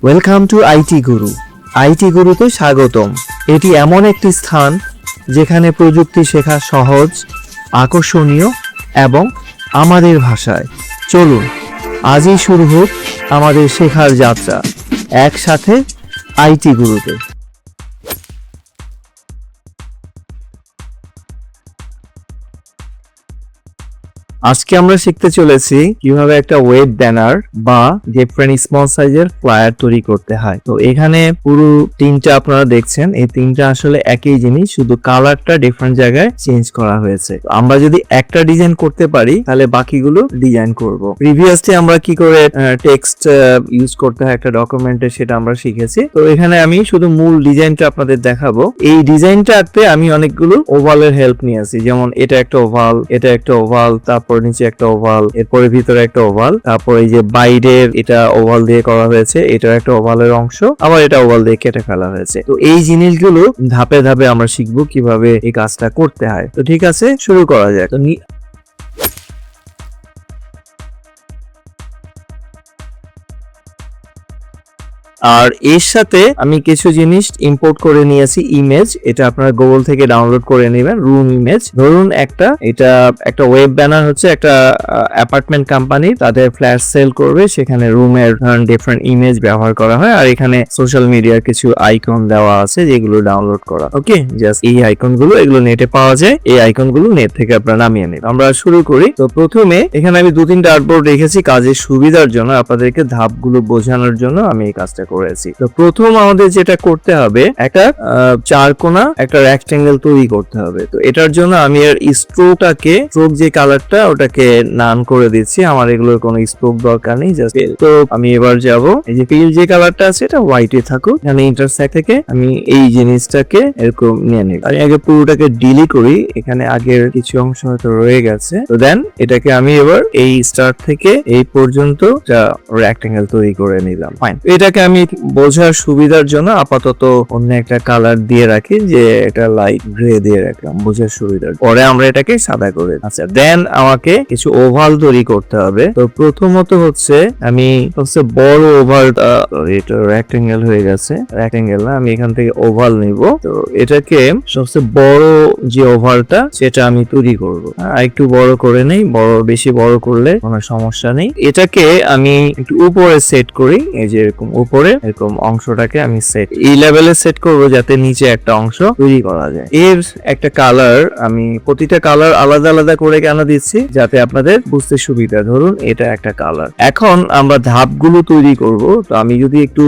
Welcome to IT Guru. IT গুরুতে স্বাগতম। এটি এমন একটি স্থান যেখানে প্রযুক্তি শেখা সহজ, আকর্ষণীয় এবং আমাদের ভাষায়। চলুন আজই শুরু হোক আমাদের শেখার যাত্রা একসাথে আইটি গুরুতে। আজকে আমরা শিখতে চলেছি কিভাবে একটা ওয়েব ব্যানার বা ডিফারেন্ট স্মল সাইজের ফ্লায়ার তৈরি করতে হয়। তো এখানে পুরো তিনটা আপনারা দেখছেন, এই তিনটা আসলে একই জিনিস, শুধু কালারটা ডিফারেন্ট জায়গায় চেঞ্জ করা হয়েছে। আমরা যদি একটা ডিজাইন করতে পারি তাহলে বাকিগুলো ডিজাইন করব। প্রিভিয়াসলি আমরা কি করে টেক্সট ইউজ করতে হয় একটা ডকুমেন্টে সেটা আমরা শিখেছি। তো এখানে আমি শুধু মূল ডিজাইনটা আপনাদের দেখাবো। এই ডিজাইনটা আঁকতে আমি অনেকগুলো ওভালের হেল্প নিয়েছি, যেমন এটা একটা ওভাল, এটা একটা ওভাল, তারপর নিচে একটা ওভাল, এরপরে ভিতরে একটা ওভাল, তারপর এই যে বাইরের এটা ওভাল দিয়ে করা হয়েছে, এটা একটা ওভালের অংশ, আবার এটা ওভাল দিয়ে কেটে ফেলা হয়েছে। তো এই জিনিসগুলো ধাপে ধাপে আমরা শিখবো কিভাবে এই কাজটা করতে হয়। তো ঠিক আছে, শুরু করা যায়। তো আর এর সাথে আমি কিছু জিনিস ইম্পোর্ট করে নিয়েছি, ইমেজ। এটা আপনারা গুগল থেকে ডাউনলোড করে নেবেন, রুম ইমেজ। ধরুন এটা একটা ওয়েব ব্যানার হচ্ছে একটা অ্যাপার্টমেন্ট কোম্পানি, তাদের ফ্ল্যাট সেল করবে, সেখানে রুমের ডিফারেন্ট ইমেজ ব্যবহার করা হয়। আর এখানে সোশ্যাল মিডিয়ার কিছু আইকন দেওয়া আছে যেগুলো ডাউনলোড করা। ওকে, জাস্ট এই আইকন গুলো, এগুলো নেটে পাওয়া যায়। এই আইকন গুলো নেট থেকে আপনারা নামিয়ে নেবেন। আমরা শুরু করি। তো প্রথমে এখানে আমি 2-3টা আর্টবোর্ড রেখেছি কাজের সুবিধার জন্য, আপনাদেরকে ধাপগুলো বোঝানোর জন্য আমি এই কাজটা করেছি। তো প্রথম আমাদের যেটা করতে হবে, একটা চারকোনা একটা রেক্টেঙ্গেল তৈরি করতে হবে। তো এটার জন্য আমি এর স্ট্রোক যে কালারটা ওটাকে নান করে দিচ্ছি। আমার এগুলোর কোনো স্ট্রোক দরকার নেই, জাস্ট তো আমি এবার যাব, এই যে ফিল যে কালারটা আছে এটা হোয়াইটে থাকুক। এখানে ইন্টারসেক্ট থেকে আমি এই জিনিসটাকে এরকম নিয়ে নিই। আমি আগে পুরোটাকে ডিলিট করি, এখানে আগের কিছু অংশ হয়তো রয়ে গেছে। তো দেন এটাকে আমি এবার এই স্টার্ট থেকে এই পর্যন্ত একটা রেক্টেঙ্গেল তৈরি করে নিলাম। ফাইন, এটাকে আমি বোঝার সুবিধার জন্য আপাতত অন্য একটা কালার দিয়ে রাখি, যে এটা লাইট গ্রে দিয়ে রাখলাম বোঝার সুবিধার। পরে আমরা এটাকে সাদা করে, আচ্ছা দেন আমাকে কিছু ওভাল তৈরি করতে হবে। তো প্রথমত হচ্ছে আমি সবচেয়ে বড় ওভাল, এটা রেক্টেঙ্গেল হয়ে গেছে, রেক্টেঙ্গেল না, আমি এখান থেকে ওভাল নিব। তো এটাকে সবচেয়ে বড় যে ওভালটা সেটা আমি তৈরি করব। একটু বড় করে নেই, বেশি বড় করলে কোনো সমস্যা নেই। এটাকে আমি একটু উপরে সেট করি, এই যে এরকম উপরে এরকম অংশটাকে আমি এই লেভেলে সেট করব যাতে নিচে একটা অংশ তৈরি করা যায়। এর একটা কালার, আমি প্রতিটা কালার আলাদা আলাদা করে কেন দিচ্ছি যাতে আপনাদের বুঝতে সুবিধা। ধরুন এটা একটা কালার। এখন আমরা ধাপগুলো তৈরি করব। তো আমি যদি একটু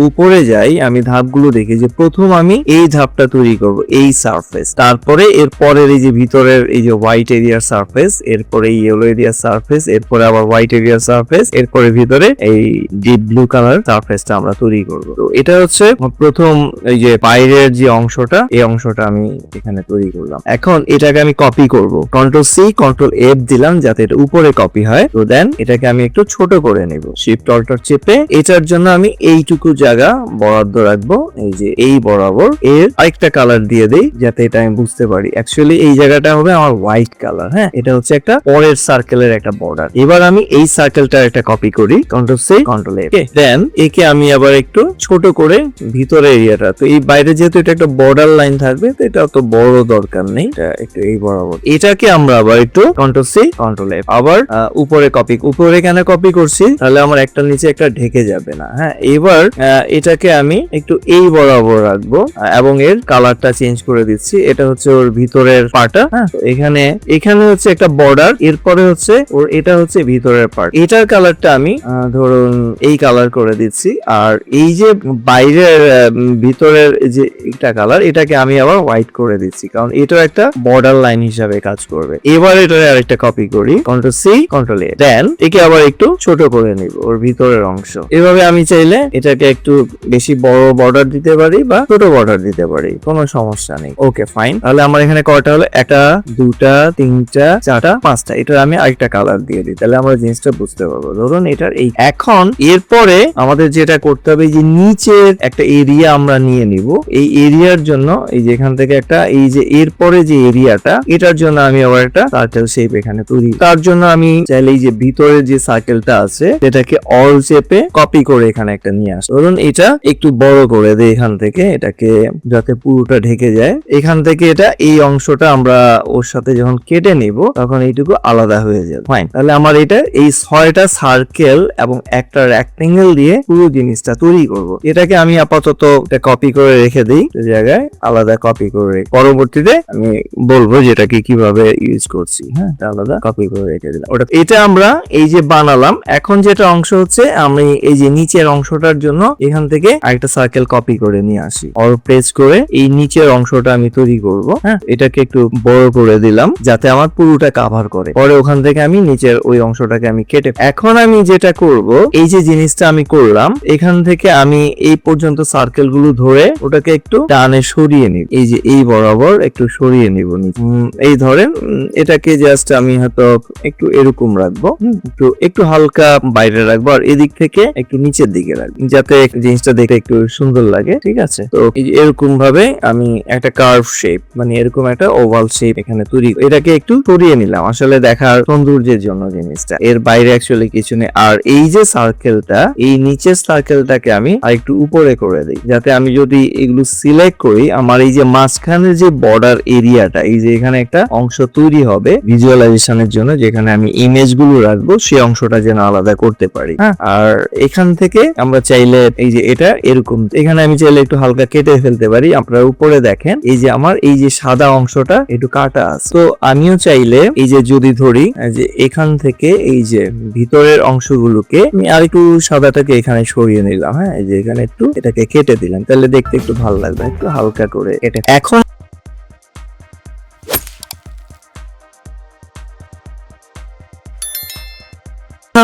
উপরে যাই, আমি ধাপগুলো দেখি যে প্রথম আমি এই ধাপটা তৈরি করব, এই সারফেস, তারপরে এর পরের এই যে ভিতরের এই যে হোয়াইট এরিয়ার সারফেস, এরপরে ইয়েলো এরিয়ার সারফেস, এরপরে আবার হোয়াইট এরিয়ার সারফেস, এরপরে ভিতরে এই ডিপ ব্লু কালার সারফেসটা আমরা তৈরি করব। তো এটা হচ্ছে প্রথম এই যে বাইরের যে অংশটা, এই অংশটা আমি এখানে তৈরি করলাম। এখন এটাকে আমি কপি করব, Ctrl+C Ctrl+F দিলাম যাতে এটা উপরে কপি হয়। তো দেন এটাকে আমি একটু ছোট করে নেব, Shift Alt চেপে। এটার জন্য আমি এইটুকু জায়গা বরাদ্দ রাখবো, এই যে এই বরাবর। এর আরেকটা কালার দিয়ে দেই যাতে এটা আমি বুঝতে পারি। অ্যাকচুয়ালি এই জায়গাটা হবে আমার হোয়াইট কালার। হ্যাঁ, এটা হচ্ছে একটা পরের সার্কেলের একটা বর্ডার। এবার আমি এই সার্কেলটা একটা কপি করি, Ctrl+C Ctrl+F। দেন একে আমি আবার একটু ছোট করে ভিতরে এরিয়াটা, তো এই বাইরে যেহেতু এটা একটা বর্ডার লাইন থাকবে, তো এটা অত বড় দরকার নেই, এটা একটু এই বরাবর। এটাকে আমরা আবার একটু Ctrl+C Ctrl+F আবার উপরে কপি। উপরে কেন কপি করছি, তাহলে আমার একটা নিচে একটা ঢেকে যাবে না। হ্যাঁ, এবার এটাকে আমি একটু এই বরাবর রাখবো এবং এর কালারটা চেঞ্জ করে দিচ্ছি। এটা হচ্ছে ওর ভিতরের পার্টটা। হ্যাঁ, এখানে হচ্ছে একটা বর্ডার, এরপরে হচ্ছে ওর এটা হচ্ছে ভিতরের পার্ট। এটার কালারটা আমি ধরুন এই কালার করে দিচ্ছি। আর এই যে বাইরের ভিতরের যে একটা কালার, এটাকে আমি আবার হোয়াইট করে দিচ্ছি, কারণ এটা একটা বর্ডার লাইন হিসাবে কাজ করবে। এবার এটার আরেকটা কপি করি, Ctrl+C Ctrl+A। দেন একে আবার একটু ছোট করে নিব, ওর ভিতরের অংশ। এভাবে আমি চাইলে এটাকে একটু বেশি বড় বর্ডার দিতে পারি বা ছোট বর্ডার দিতে পারি, কোনো সমস্যা নেই। ওকে ফাইন, তাহলে আমার এখানে কয়টা হলো, 1 2 3 4 5 এটার আমি আরেকটা কালার দিয়ে দিই, তাহলে আমরা জিনিসটা বুঝতে পারবো। ধরুন এটার এই। এখন এরপরে আমাদের যেটা করতে করতে হবে, এই যে নিচের একটা এরিয়া আমরা নিয়ে নিব। এই এরিয়ার জন্য এই যে এখান থেকে একটা, এই যে এরপরে যে এরিয়াটা, এটার জন্য আমি আবার একটা সার্কেল শেপ এখানে তৈরি। তার জন্য আমি চাইলে এই যে ভিতরে যে সার্কেলটা আছে সেটাকে অল শেপে কপি করে এখানে একটা নিয়ে আসি। ধরুন এটা একটু বড় করে দেই এখান থেকে, এটাকে যাতে পুরোটা ঢেকে যায়। এখান থেকে এটা এই অংশটা আমরা ওর সাথে যখন কেটে নিব তখন এইটুকু আলাদা হয়ে যাবে। ফাইন, তাহলে আমার এটা এই 6টা সার্কেল এবং একটা রেক্টেঙ্গেল দিয়ে পুরো জিনিসটা তৈরি করব। এটাকে আমি আপাতত কপি করে রেখে দিই জায়গায়, আলাদা কপি করে। পরবর্তীতে আমি বলবো যেটাকে কিভাবে ইউজ করছি। হ্যাঁ, আলাদা কপি করে রেখে দিলাম। এটা আমরা এই যে বানালাম। এখন যেটা অংশ হচ্ছে, আমি এই যে নিচের অংশটার জন্য এখান থেকে আরেকটা সার্কেল কপি করে নিয়ে আসি। অল প্রেস করে এই নিচের অংশটা আমি তৈরি করব। হ্যাঁ, এটাকে একটু বড় করে দিলাম যাতে আমার পুরোটা কভার করে। পরে ওখান থেকে আমি নিচের ওই অংশটাকে আমি কেটে, এখন আমি যেটা করব, এই যে জিনিসটা আমি করলাম, এখান থেকে আমি এই পর্যন্ত সার্কেল গুলো ধরে ওটাকে একটু টানে সরিয়ে নিব। এই যে এই বরাবর একটু সরিয়ে নিব। এই ধরেন এটাকে জাস্ট আমি হয়তো একটু এরকম রাখবো, একটু হালকা বাইরে রাখবো, আর এদিক থেকে একটু নিচের দিকে রাখবো যাতে জিনিসটা দেখতে একটু সুন্দর লাগে। ঠিক আছে, তো এরকম ভাবে আমি একটা কার্ভ শেপ, মানে এরকম একটা ওভাল শেপ এখানে তৈরি, এটাকে একটু সরিয়ে নিলাম আসলে দেখার সৌন্দর্যের জন্য জিনিসটা। এর বাইরে অ্যাকচুয়ালি কিছু নেই। আর এই যে সার্কেলটা, এই নিচের সার্কেলটাকে আমি আর একটু উপরে করে দিই যাতে আমি যদি এগুলো সিলেক্ট করি, আমার এই যে মাঝখানে যে বর্ডার এরিয়াটা, এই যে এখানে একটা অংশ তৈরি হবে ভিজুয়ালাইজেশনের জন্য, যেখানে আমি ইমেজ গুলো রাখবো, সেই অংশটা যেন আলাদা করতে পারি। হ্যাঁ, আর এখান থেকে আমরা চাইলে এই যে এটা এরকম, এখানে আমি চাইলে একটু হালকা কেটে ফেলতে পারি। আপনারা উপরে দেখেন এই যে আমার এই যে সাদা অংশটা একটু কাটা আছে, তো আমিও চাইলে এই যে যদি ধরি যে এখান থেকে এই যে ভিতরের অংশগুলোকে আমি আর একটু সাদাটাকে এখানে সরিয়ে নিলাম। হ্যাঁ, এই যে এখানে একটু এটাকে কেটে দিলাম, তাহলে দেখতে একটু ভালো লাগবে, একটু হালকা করে কেটে। এখন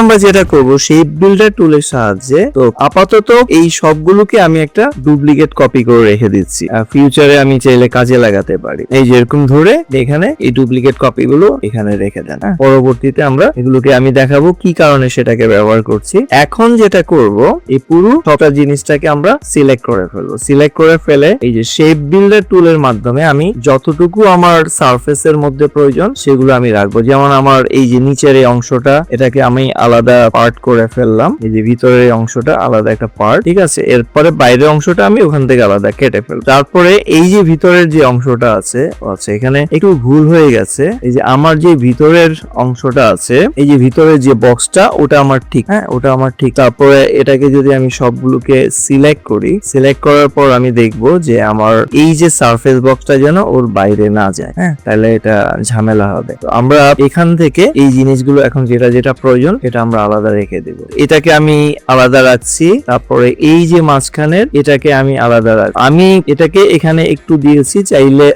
আমরা যেটা করব, শেপ বিল্ডার টুলের সাহায্যে, তো আপাতত এই সবগুলোকে আমি একটা ডুপ্লিকেট কপি করে রেখে দিচ্ছি। ফিউচারে আমি চাইলে কাজে লাগাতে পারি। এই যেরকম ধরে এখানে এই ডুপ্লিকেট কপি গুলো এখানে রেখে দেন। পরবর্তীতে আমরা এগুলোকে আমি দেখাবো কি কারণে সেটাকে ব্যবহার করছি। এখন যেটা করব, এই পুরো সবটা জিনিসটাকে আমরা সিলেক্ট করে ফেলবো। সিলেক্ট করে ফেলে এই যে শেপ বিল্ডার টুলের মাধ্যমে আমি যতটুকু আমার সারফেসের মধ্যে প্রয়োজন সেগুলো আমি রাখবো। যেমন আমার এই যে নিচের এই অংশটা, এটাকে আমি আলাদা পার্ট করে ফেললাম, এই যে ভিতরের অংশটা আলাদা একটা পার্ট। ঠিক আছে, এরপরে বাইরের অংশটা আমি ওখান থেকে আলাদা কেটে ফেলব। তারপরে এই যে ভিতরের যে অংশটা আছে, এখানে একটু ভুল হয়ে গেছে। এই যে আমার যে ভিতরের অংশটা আছে, এই যে ভিতরের যে বক্সটা, ওটা আমার ঠিক। হ্যাঁ, ওটা আমার ঠিক। তারপরে এটাকে যদি আমি সবগুলোকে সিলেক্ট করি, সিলেক্ট করার পর আমি দেখব যে আমার এই যে সারফেস বক্সটা যেন ওর বাইরে না যায়। হ্যাঁ, তাহলে এটা ঝামেলা হবে। তো আমরা এখান থেকে এই জিনিসগুলো এখন যেটা যেটা প্রয়োজন এটা আমরা আলাদা রেখে দেব। এটাকে আমি আলাদা রাখছি। তারপরে এই যে মাঝখানের, এটাকে আমি আলাদা রাখছি। আমি এটাকে এখানে একটু দিয়েছি, চাইলে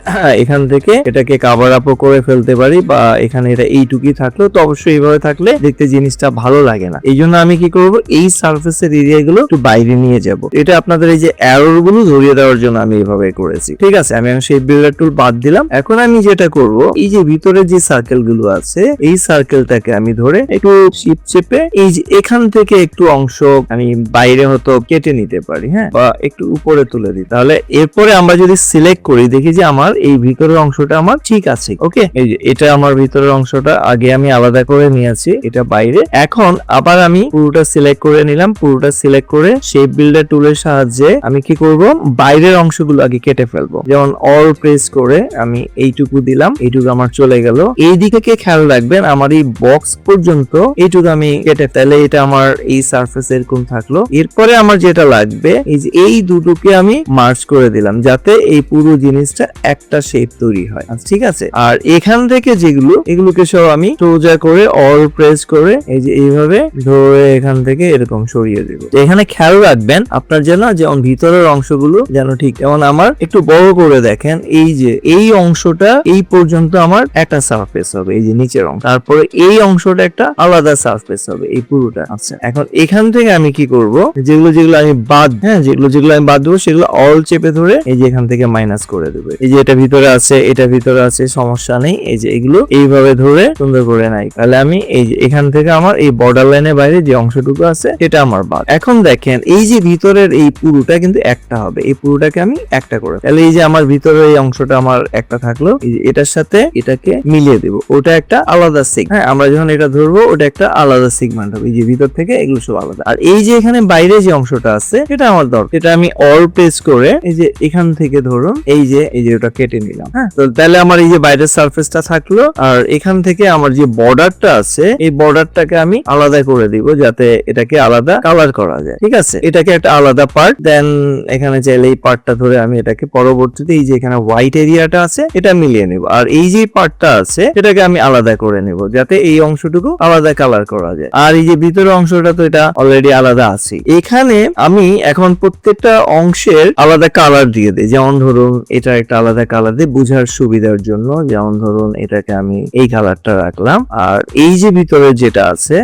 এখান থেকে এটাকে কভার আপও করে ফেলতে পারি, বা এখানে এটা এইটুকুই থাকলো, তো অবশ্যই এইভাবে থাকলে দেখতে জিনিসটা ভালো লাগে না। এই জন্য আমি কি করব, এই সারফেসের এরিয়া গুলো একটু বাইরে নিয়ে যাব। এটা আপনাদের এই যে অ্যারোর গুলো ধরিয়ে দেওয়ার জন্য আমি এইভাবে করেছি। ঠিক আছে, আমি শেপ বিল্ডার টুল বাদ দিলাম। এখন আমি যেটা করব, এই যে ভিতরে যে সার্কেল গুলো আছে, এই সার্কেলটাকে আমি ধরে একটু শিফট চেপে এই যে এখান থেকে একটু অংশ আমি বাইরে হয়তো কেটে নিতে পারি। হ্যাঁ, বা একটু উপরে তুলে দিই। তাহলে এরপরে আমরা যদি সিলেক্ট করি, দেখি যে আমার এই ভিতরের অংশটা আমার ঠিক আছে। ওকে, এই যে এটা আমার ভিতরের অংশটা আগে আমি আলাদা করে নিয়েছি, এটা বাইরে। এখন আবার আমি পুরোটা সিলেক্ট করে নিলাম। পুরোটা সিলেক্ট করে শেপ বিল্ডার টুলের সাহায্যে আমি কি করব, বাইরের অংশগুলো আগে কেটে ফেলবো। যেমন অল প্রেস করে আমি এইটুকু দিলাম, এইটুকু আমার চলে গেল। এই দিকে খেয়াল রাখবেন, আমার এই বক্স পর্যন্ত এইটুকু আমি কেটে, তাহলে এটা আমার এই সারফেস এরকম থাকলো। এরপরে আমার যেটা লাগবে, এই যে এই দুটোকে আমি মার্জ করে দিলাম যাতে এই পুরো জিনিসটা একটা শেপ তৈরি হয়। ঠিক আছে, আর এখান থেকে যেগুলো, এগুলোকে সব আমি সোজা করে অল প্রেস করে এই যে এইভাবে ধরে এখান থেকে এরকম সরিয়ে দেব। এখানে খেয়াল রাখবেন আপনার যেন যেমন ভিতরের অংশগুলো যেন ঠিক, যেমন আমার একটু বড় করে দেখেন, এই যে এই অংশটা এই পর্যন্ত আমার একটা সারফেস হবে, এই যে নিচের অংশ। তারপরে এই অংশটা একটা আলাদা সারফেস সারফেস হবে এই পুরোটা। আচ্ছা, এখন এখান থেকে আমি কি করব, যেগুলো আমি বাদ, হ্যাঁ যেগুলো আমি বাদ দেবো সেগুলো অল চেপে ধরে এই যে এখান থেকে মাইনাস করে দেবো। এই যে এটা ভিতরে আছে, এটা ভিতরে আছে, সমস্যা নেই। এই যে এগুলো এইভাবে ধরে সুন্দর করে নাই, তাহলে আমি এই যে এখান থেকে আমার এই বর্ডার লাইনের বাইরে যে অংশটুকু আছে সেটা আমার বাদ। এখন দেখেন এই যে ভিতরের এই পুরোটা কিন্তু একটা হবে, এই পুরোটাকে আমি একটা করে, তাহলে এই যে আমার ভিতরের এই অংশটা আমার একটা থাকলো, এই যে এটার সাথে এটাকে মিলিয়ে দেবো, ওটা একটা আলাদা সিগ। হ্যাঁ, আমরা যখন এটা ধরবো ওটা একটা আলাদা সিগমেন্ট হবে, এই যে ভিতর থেকে এগুলো সব আলাদা। আর এই যে এখানে বাইরে যে অংশটা আছে এটা আমার দরকার, এটা আমি অল প্রেস করে এই যে এখান থেকে ধরুন এই যে ওটা কেটে নিলাম। হ্যাঁ, তো তাহলে আমার এই যে বাইরের সারফেসটা থাকলো, আর এখান থেকে আমার যে বর্ডারটা আছে এই বর্ডারটাকে আমি আলাদা করে দিব যাতে এটাকে আলাদা কালার করা যায়। ঠিক আছে, এটাকে একটা আলাদা পার্ট, দেন এখানে চাইলে এই পার্টটা ধরে আমি এটাকে পরবর্তীতে এই যে এখানে হোয়াইট এরিয়াটা আছে এটা মিলিয়ে নেব, আর এই যে পার্টটা আছে এটাকে আমি আলাদা করে নেব যাতে এই অংশটুকু আলাদা কালার করা যায়। আর এই যে ভিতরের অংশটা তো এটা অলরেডি আলাদা আছে, এখানে আমি এখন প্রত্যেকটা অংশের আলাদা কালার দিয়ে দিই। যেমন ধরুন এটা একটা আলাদা কালার দিয়ে বোঝার সুবিধার জন্য, যেমন ধরুন এটাকে আমি এই কালারটা রাখলাম, আর এই যে ভিতরে যেটা আছে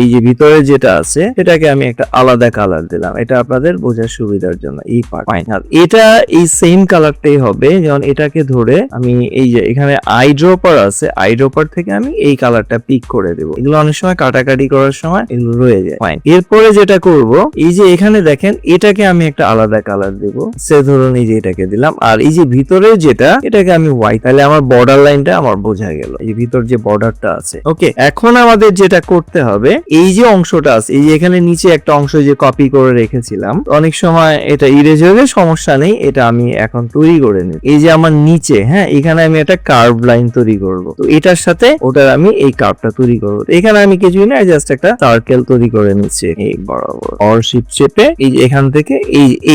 এই যে ভিতরে যেটা আছে সেটাকে আমি একটা আলাদা কালার দিলাম, এটা আপনাদের বোঝার সুবিধার জন্য। এই পার্ট ফাইন, আর এটা এই সেম কালারটাই হবে। যেমন এটাকে ধরে আমি এই যে এখানে আই ড্রপার আছে, আই ড্রপার থেকে আমি এই কালারটা পিক করে দেবো। এগুলো অনেক সময় কাটাকাটি করার সময় এগুলো রয়ে যায়। ফাইন, এরপরে যেটা করব এই যে এখানে দেখেন এটাকে আমি একটা আলাদা কালার দেবো, সে ধরুন এই যে এটাকে দিলাম, আর এই যে ভিতরে যেটা এটাকে আমি হোয়াইট, তাহলে আমার বর্ডার লাইনটা আমার বোঝা গেল, এই ভিতর যে বর্ডারটা আছে। ওকে, এখন আমাদের যেটা করতে হবে এই যে অংশটা আছে, এই যে এখানে নিচে একটা অংশ যে কপি করে রেখেছিলাম, অনেক সময় এটা ইরেজ হয়ে গেলে সমস্যা নেই, এটা আমি এখন তৈরি করে নিই। এই যে আমার নিচে, হ্যাঁ এখানে আমি একটা কার্ভ লাইন তৈরি করব, তো এটার সাথে ওটার আমি এই কার্ভটা তৈরি করব। এখানে আমি কিছুই না, জাস্ট একটা সার্কেল তৈরি করে নিচ্ছি এই বরাবর, অর শিফট চেপে এই যে এখান থেকে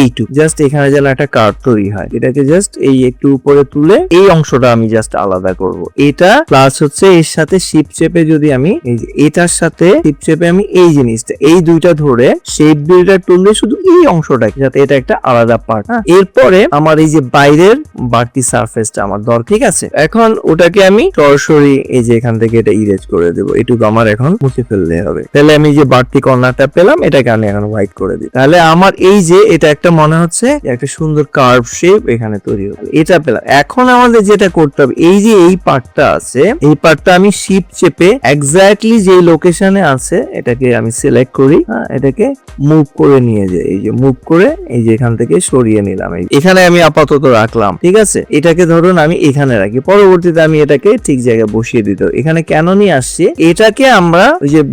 এইটুকু জাস্ট এখানে যেন একটা কার্ভ তৈরি হয়, এটাকে জাস্ট এই একটু উপরে তুলে এই অংশটা আমি জাস্ট আলাদা করব। এটা প্লাস হচ্ছে এর সাথে শিফট চেপে যদি আমি এই যে এটার সাথে শিফট চেপে আমি এই জিনিসটা এই দুইটা ধরে শেপ বিল্ডার তুললে শুধু এই অংশটা যাতে এটা একটা আলাদা পার্ট। এরপরে আমার এই যে বাইরের বাড়তি সারফেসটা আমার দরকার। ঠিক আছে, এখন ওটাকে আমি সরাসরি এই যে এখান থেকে এটা ইরেজ করে দেবো, এটুকু আমার এখন মুছে ফেললে হবে। তাহলে আমি যে বাড়তি কর্নারটা পেলাম এটাকে আমি এখন হোয়াইট করে দিই, তাহলে আমার এই যে এটা একটা মনে হচ্ছে একটা সুন্দর কার্ভ শেপ এখানে তৈরি হবে, এটা পেলাম। এখন আমাদের যেটা করতে হবে এই যে এই পার্টটা আছে, এই পার্টটা আমি শিফট চেপে এক্স্যাক্টলি যে লোকেশনে আছে এটাকে আমি সিলেক্ট করি, এটাকে মুভ করে নিয়ে যাই, এই যে মুভ করে এই যে এখান থেকে সরিয়ে নিলাম, এখানে আমি আপাতত রাখলাম। ঠিক আছে, এটাকে ধরুন আমি এখানে রাখি, পরবর্তীতে আমি এটাকে ঠিক জায়গায় বসিয়ে দিতে হবে। এখানে কেন নিয়ে আসছি, এটাকে আমরা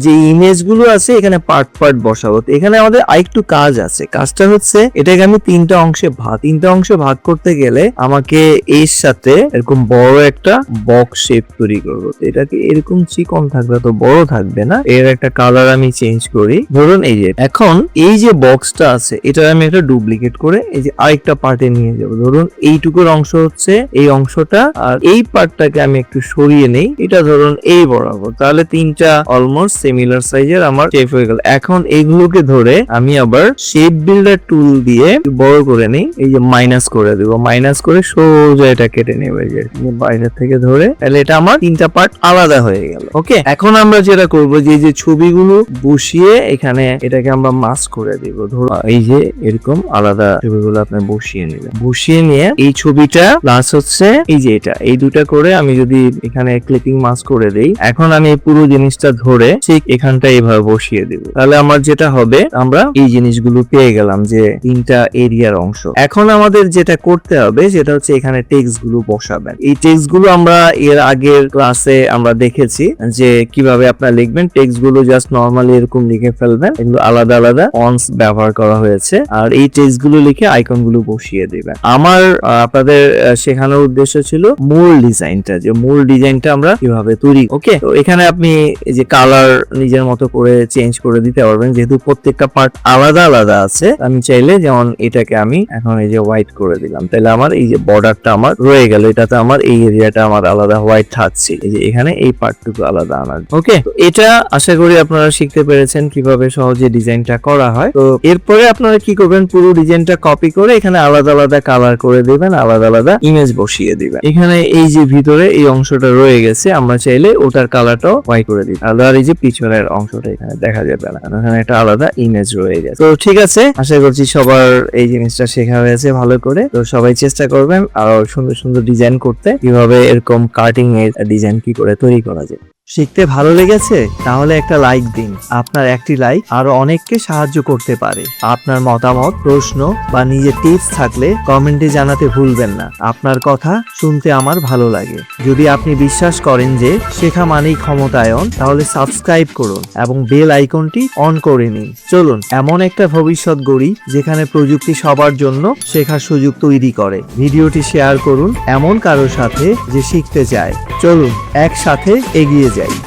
যে ইমেজ গুলো আছে এখানে পার্ট পার্ট বসাবো। এখানে আমাদের আরেকটু কাজ আছে, কাজটা হচ্ছে এটাকে আমি তিনটা অংশে ভাগ করতে গেলে আমাকে এর সাথে এরকম বড় একটা বক্স শেপ তৈরি করবো। এটাকে এরকম চিকন থাকবে, তো বড় থাকবে না, এর একটা কালার আমি চেঞ্জ করি। ধরুন এই যে এখন এই যে বক্সটা আছে এটা আমি একটা ডুপ্লিকেট করে এই যে আরেকটা পার্টে নিয়ে যাব। ধরুন এইটুকুর অংশ হচ্ছে এই অংশটা, আর এই পার্টটাকে আমি একটু সরিয়ে নেই, এটা ধরুন এই বরাবর, তাহলে তিনটা অলমোস্ট সিমিলার সাইজের আমার শেপ হয়ে গেল। এখন এইগুলোকে ধরে আমি আবার শেপ বিল্ডার টুল দিয়ে বড় করে নেই, এই যে মাইনাস করে দেবো, মাইনাস করে সোজা এটা কেটে নেব, এই যে বাইরে থেকে ধরে, তাহলে এটা আমার তিনটা পার্ট আলাদা হয়ে গেল। ওকে, এখন আমরা যেটা করবো যে ছবিগুলো বসিয়ে এখানে এটাকে আমরা মাস্ক করে দিব। ধরুন এই যে এরকম আলাদা ছবিগুলো আপনি বসিয়ে নেবেন, বসিয়ে নিয়ে এই ছবিটা প্লাস হচ্ছে এই যে এটা, এই দুটা করে আমি যদি এখানে ক্লিপিং মাস্ক করে দেই, এখন আমি এই পুরো জিনিসটা ধরে ঠিক এখানটা এইভাবে বসিয়ে দিব, তাহলে আমার যেটা হবে আমরা এই জিনিসগুলো পেয়ে গেলাম যে তিনটা এরিয়ার অংশ। এখন আমাদের যেটা করতে হবে সেটা হচ্ছে এখানে টেক্সট গুলো বসাবেন। এই টেক্সট গুলো আমরা এর আগের ক্লাসে আমরা দেখেছি যে কিভাবে আপনারা লিখবেন। টেক্সট গুলো জাস্ট নরমালি এরকম লিখে ফেলবেন, এগুলো আলাদা আলাদা ফন্টস ব্যবহার করা হয়েছে, আর এই টেক্সট গুলো লিখে আইকন গুলো বসিয়ে দিবেন। আমার আপনাদের শেখানোর উদ্দেশ্য ছিল মূল ডিজাইনটা, যে মূল ডিজাইনটা আমরা কিভাবে তৈরি। ওকে, তো এখানে আপনি এই যে কালার নিজের মতো করে চেঞ্জ করে দিতে পারবেন, যেহেতু প্রত্যেকটা পার্ট আলাদা আলাদা আছে। আমি চাইলে যেমন এটাকে আমি এখন এই যে হোয়াইট করে দিলাম, তাহলে আমার এই যে বর্ডারটা আমার রয়ে গেল, এটাতে আমার এই এরিয়াটা আমার আলাদা হোয়াইট থাকছে, এই যে এখানে এই পার্টটুকু আলাদা আমার। ওকে, তো এটা আশা করি আপনারা শিখতে পেরেছেন কিভাবে সহজে ডিজাইনটা করা হয়। তো এরপরে আপনারা কি করবেন, পুরো ডিজাইনটা কপি করে এখানে আলাদা আলাদা কালার করে দিবেন, আলাদা আলাদা ইমেজ বসিয়ে দিবেন। এখানে এই যে ভিতরে এই অংশটা রয়ে গেছে, আমরা চাইলে ওটার কালারটাও হোয়াইট করে দিই, আর এই যে পিছনের অংশটা এখানে দেখা যাবে না, এখানে একটা আলাদা ইমেজ রয়ে গেছে। তো ঠিক আছে, আশা করছি সবার এই জিনিসটা শেখা হয়েছে ভালো করে। তো সবাই চেষ্টা করবেন আরো সুন্দর সুন্দর ডিজাইন করতে, কিভাবে এরকম কাটিং এর ডিজাইন কি করে তৈরি করা যায়। শিখতে ভালো লেগেছে? তাহলে একটা লাইক দিন। আপনার একটি লাইক আরো অনেককে সাহায্য করতে পারে। আপনার মতামত, প্রশ্ন বা নিজের টিপস থাকলে কমেন্টে জানাতে ভুলবেন না। আপনার কথা শুনতে আমার ভালো লাগে। যদি আপনি বিশ্বাস করেন যে শেখা মানেই ক্ষমতায়ন, তাহলে সাবস্ক্রাইব করুন এবং বেল আইকনটি অন করে নিন। চলুন এমন একটা ভবিষ্যৎ গড়ি যেখানে প্রযুক্তি সবার জন্য শেখার সুযোগ তৈরি করে। ভিডিওটি শেয়ার করুন এমন কারোর সাথে যে শিখতে চায়। চলুন একসাথে এগিয়ে যাই।